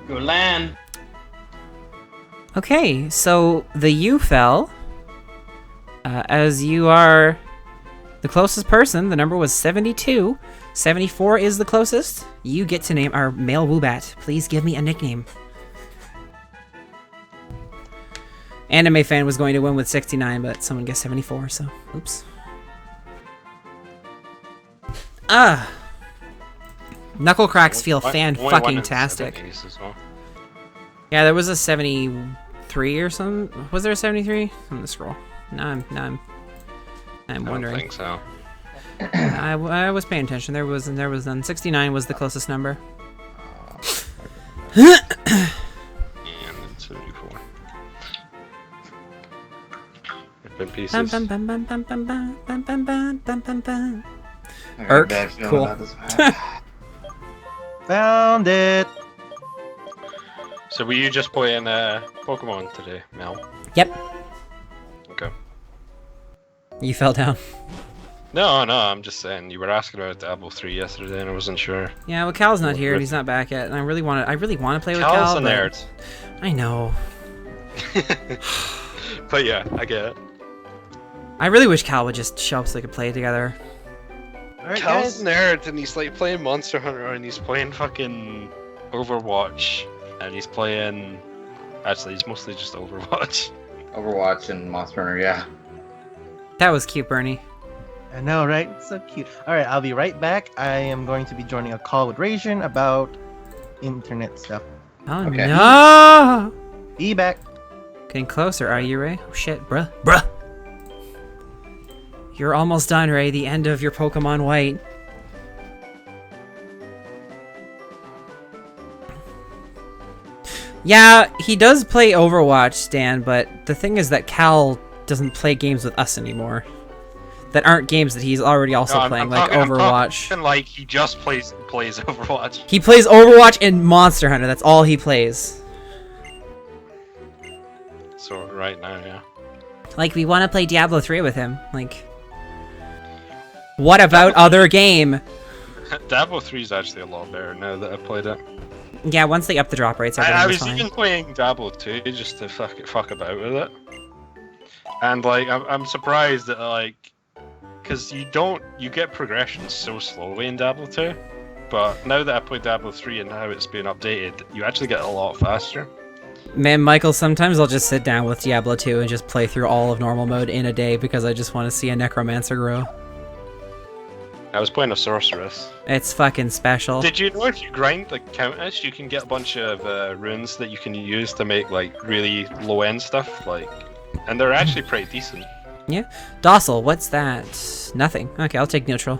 Go land. Okay, so the U fell. As you are the closest person, the number was 72. 74 is the closest. You get to name our male Woobat. Please give me a nickname. Anime fan was going to win with 69, but someone guessed 74, so oops. Knuckle cracks feel Only one in fan-fucking-tastic. 70s as well. Yeah, there was a 73 or something. Was there a 73? I'm gonna scroll. I'm I don't wondering. think so. I was paying attention. There was none. 69 was the closest number. And then 74. Rip in pieces. Bum, bum, bum, bum, bum, bum, bum, bum, bum, bum, bum, bum, bum. I got a Irk, bad feeling cool. about this one. Found it! So were you just playing Pokemon today, Mel? Yep. Okay. You fell down. No, I'm just saying. You were asking about Diablo 3 yesterday, and I wasn't sure. Yeah, well, Cal's not here. He's not back yet, and I really want to play with Cal. Cal's a but- nerd. I know. But yeah, I get it. I really wish Cal would just show up so we could play together. Alright, Cal's guys. a nerd, and he's like playing Monster Hunter, and he's playing fucking Overwatch, and he's playing. Actually, he's mostly just Overwatch. Overwatch and Monster Hunter, yeah. That was cute, Bernie. I know, right? It's so cute. Alright, I'll be right back. I am going to be joining a call with Rasian about internet stuff. Oh Okay. no! Be back. Getting closer, are you, Ray? Oh shit, bruh. You're almost done, Ray. The end of your Pokemon White. Yeah, he does play Overwatch, Stan, but the thing is that Cal doesn't play games with us anymore. That aren't games that he's already also No, playing, like I'm Overwatch. talking like he just plays Overwatch. He plays Overwatch and Monster Hunter. That's all he plays. So right now, yeah. Like, we want to play Diablo 3 with him. Like, what about other game? Diablo 3 is actually a lot better now that I've played it. Yeah, once they up the drop rates, I everything was was fine. even playing Diablo 2 just to fuck about with it. And like, I'm surprised that like, because you get progression so slowly in Diablo 2. But now that I played Diablo 3 and now it's been updated, you actually get a lot faster. Man, Michael, sometimes I'll just sit down with Diablo 2 and just play through all of normal mode in a day because I just want to see a necromancer grow. I was playing a sorceress. It's fucking special. Did you know if you grind the Countess, you can get a bunch of runes that you can use to make like really low end stuff, like, and they're actually pretty decent. Yeah. Docile, what's that? Nothing. Okay, I'll take neutral.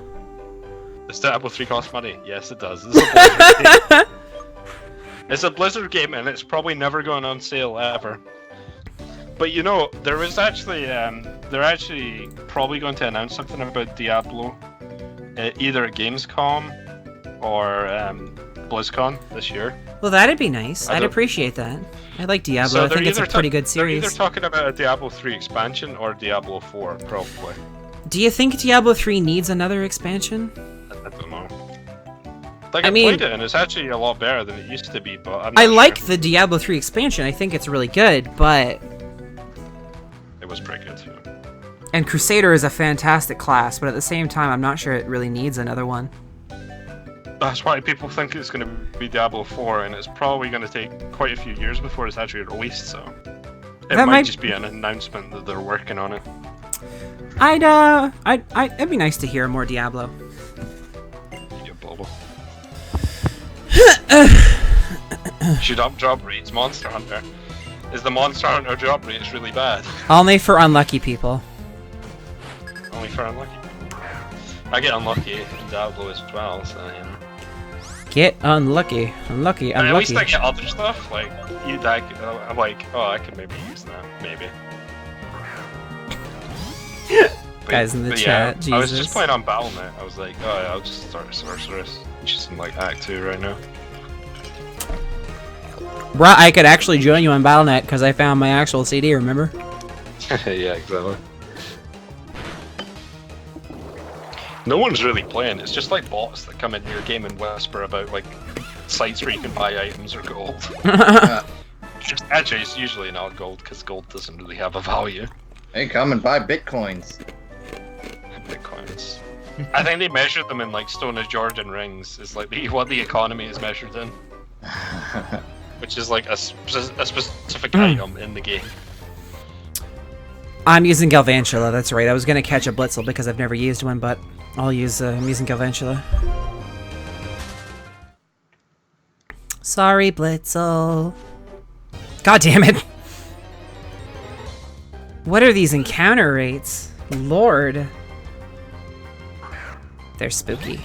Does Diablo 3 cost money? Yes, it does. It's a Blizzard game. It's a Blizzard game, and it's probably never going on sale ever. But you know, there is actually, they're actually probably going to announce something about Diablo, either at Gamescom or BlizzCon this year. Well, that'd be nice. I I'd don't- appreciate that. I like Diablo. So I think they're it's a either pretty good They're either series. talking about a Diablo 3 expansion or Diablo 4, probably. Do you think Diablo 3 needs another expansion? I don't know. Like, I I mean- played it and it's actually a lot better than it used to be, but I'm I not like sure. the Diablo 3 expansion. I think it's really good, but... It was pretty good too. And Crusader is a fantastic class, but at the same time, I'm not sure it really needs another one. That's why people think it's going to be Diablo 4, and it's probably going to take quite a few years before it's actually released, so... It That might might- just be an announcement that they're working on it. It'd be nice to hear more Diablo. You bubble. Should up drop rates Monster Hunter. Is the Monster Hunter drop rates really bad? Only for unlucky people. Only for unlucky people. I get unlucky in Diablo as well, so you know. Get unlucky. Unlucky. But at least I Unlucky. get other stuff, like, I'm like, oh, I could maybe use that, maybe. But- Guys in the but chat, I was Jesus. just playing on Battle.net, I was like, oh yeah, I'll just start a Sorceress. She's in like Act 2 right now. Bruh, I could actually join you on Battle.net because I found my actual CD, remember? Yeah, exactly. No one's really playing, it's just like bots that come into your game and whisper about like sites where you can buy items or gold. Actually, it's usually not gold, because gold doesn't really have a value. Hey, come and buy bitcoins. Bitcoins. I think they measure them in like Stone of Jordan rings, is like what the economy is measured in. Which is like a specific item in the game. I'm using Galvantula, that's right. I was gonna catch a Blitzel because I've never used one, but I'm using Galvantula. Sorry, Blitzel. God damn it. What are these encounter rates? Lord. They're spooky.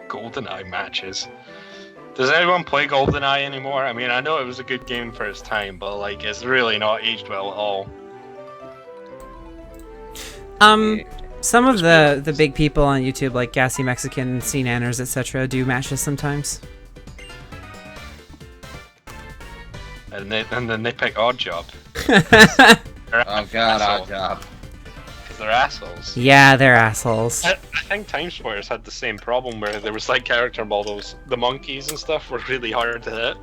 GoldenEye matches. Does anyone play GoldenEye anymore? I mean, I know it was a good game for its time, but like, it's really not aged well at all. Some of the big people on YouTube, like Gassy Mexican, C Nanners, etc., do matches sometimes. and then they pick Odd Job. Oh god, Odd Job. Because they're assholes. Yeah, they're assholes. I think Time Splitters had the same problem where there was like character models, the monkeys and stuff were really hard to hit.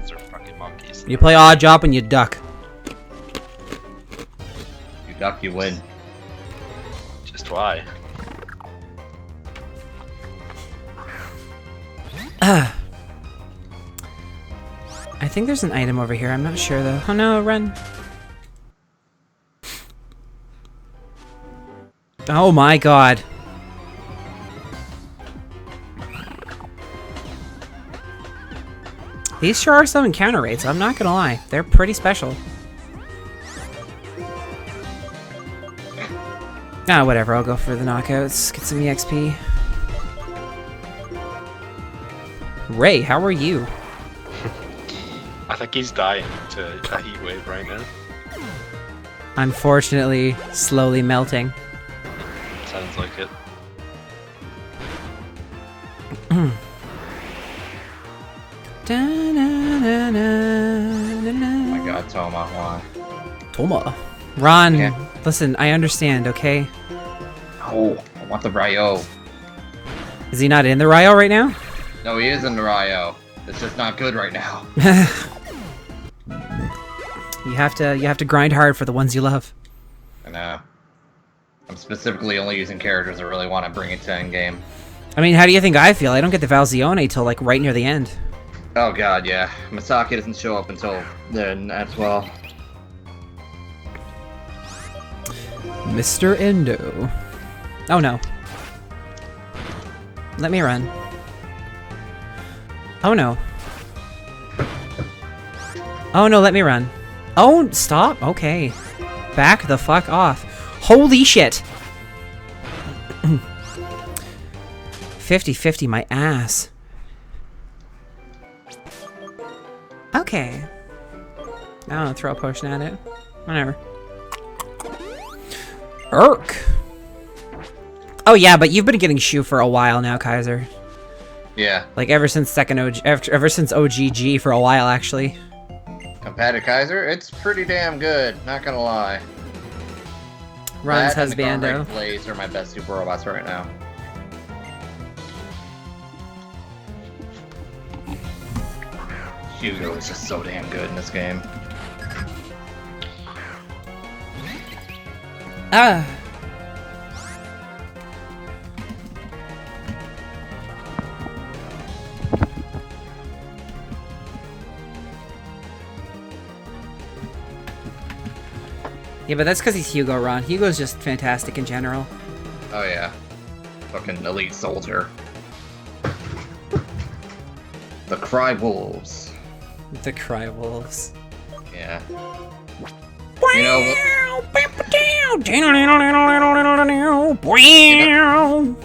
They're fucking monkeys. You play Odd Job and you duck. You duck, you win. Just why? I think there's an item over here. I'm not sure though. Oh no, run. Oh my god. These sure are some encounter rates, I'm not gonna lie. They're pretty special. Ah, whatever, I'll go for the knockouts. Get some EXP. Ray, how are you? I think he's dying to a heat wave right now. Unfortunately, slowly melting. Sounds like it. Oh my god, Toma, why? Toma. Ron, Okay. listen, I understand, okay? Oh, I want the Ryo. Is he not in the Ryo right now? No, he is in the Ryo. It's just not good right now. You have to grind hard for the ones you love. I know. I'm specifically only using characters that really want to bring it to endgame. I mean, how do you think I feel? I don't get the Valzione till like right near the end. Oh god, yeah. Misaki doesn't show up until then as well. Mr. Endo. Oh no. Let me run. Oh no. Oh no, let me run. Oh, stop. Okay. Back the fuck off. Holy shit. 50-50 my ass. Okay. I don't know, throw a potion at it. Whatever. Urk. Oh yeah, but you've been getting Shu for a while now, Kaiser. Yeah. Like ever since second OG, ever since OGG for a while actually. Compared to Kaiser, it's pretty damn good, not gonna lie. Ron's That and the husbando. Garlic Blaze are my best super robots right now. Hugo is just so damn good in this game. Ah. Yeah, but that's because he's Hugo, Ron. Hugo's just fantastic in general. Oh yeah. Fucking elite soldier. The Cry Wolves. The Cry Wolves. Yeah. You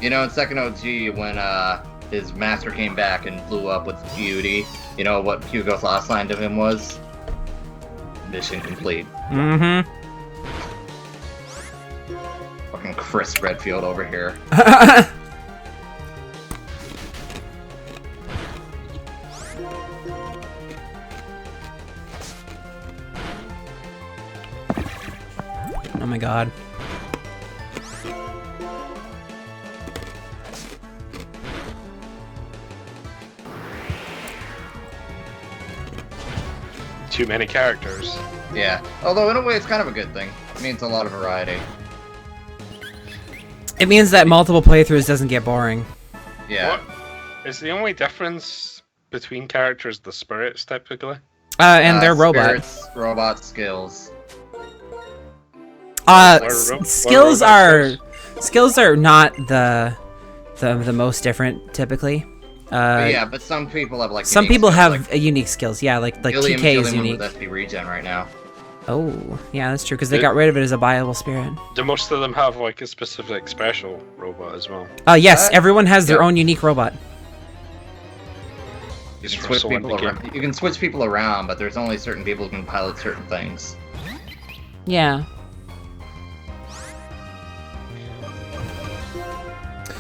know in second OG when his master came back and blew up with beauty, you know what Hugo's last line to him was? Mission complete. Mm-hmm. Fucking Chris Redfield over here. Oh my god. Too many characters. Yeah. Although in a way it's kind of a good thing. It means a lot of variety. It means that multiple playthroughs doesn't get boring. Yeah. What is the only difference between characters the spirits typically? And they're robots. Spirits, robot skills. Skills are not the most different typically. Yeah, but some people have like some unique people skills, have like unique skills. Yeah, like Ilium TK is killing unique. with SP regen right now. Oh, yeah, that's true because they got rid of it as a viable spirit. Do most of them have like a specific special robot as well? Yes, everyone has their yeah. own unique robot. You Is can, switch Russell in people the around, game? you can switch people around, but there's only certain people who can pilot certain things. Yeah.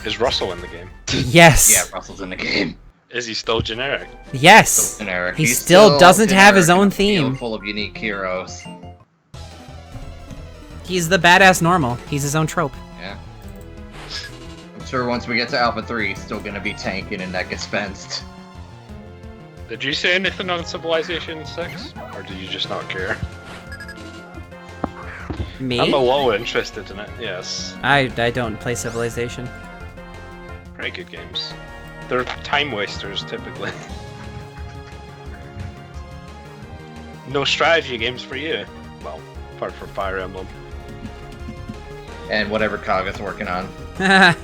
Is Russell in the game? Yes. Yeah, Russell's in the game. Is he still generic? Yes. Generic. He He's still doesn't have his generic own in a field theme. full of unique heroes. He's the badass normal. He's his own trope. Yeah. I'm sure once we get to Alpha 3, he's still gonna be tanking and that gets fenced. Did you say anything on Civilization 6? Or did you just not care? Me? I'm a little interested in it, yes. I don't play Civilization. Pretty good games. They're time wasters, typically. No strategy games for you. Well, apart from Fire Emblem. And whatever Kaga's working on. Kinda.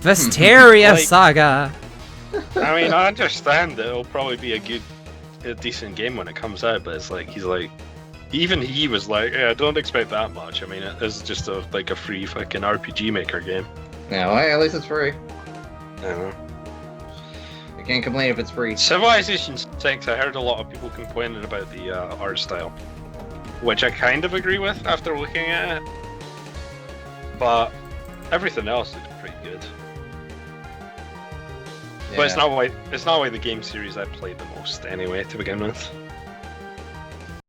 Vesteria Like- Saga. I mean, I understand that it'll probably be a decent game when it comes out, but it's like, even he was like, yeah, don't expect that much. I mean, it is just a free fucking RPG Maker game. Yeah, well, at least it's free. I don't know. You can't complain if it's free. Civilization 6, I heard a lot of people complaining about the art style, which I kind of agree with after looking at it. But everything else looks pretty good. But it's Yeah. not why the game series I played the most anyway to begin with.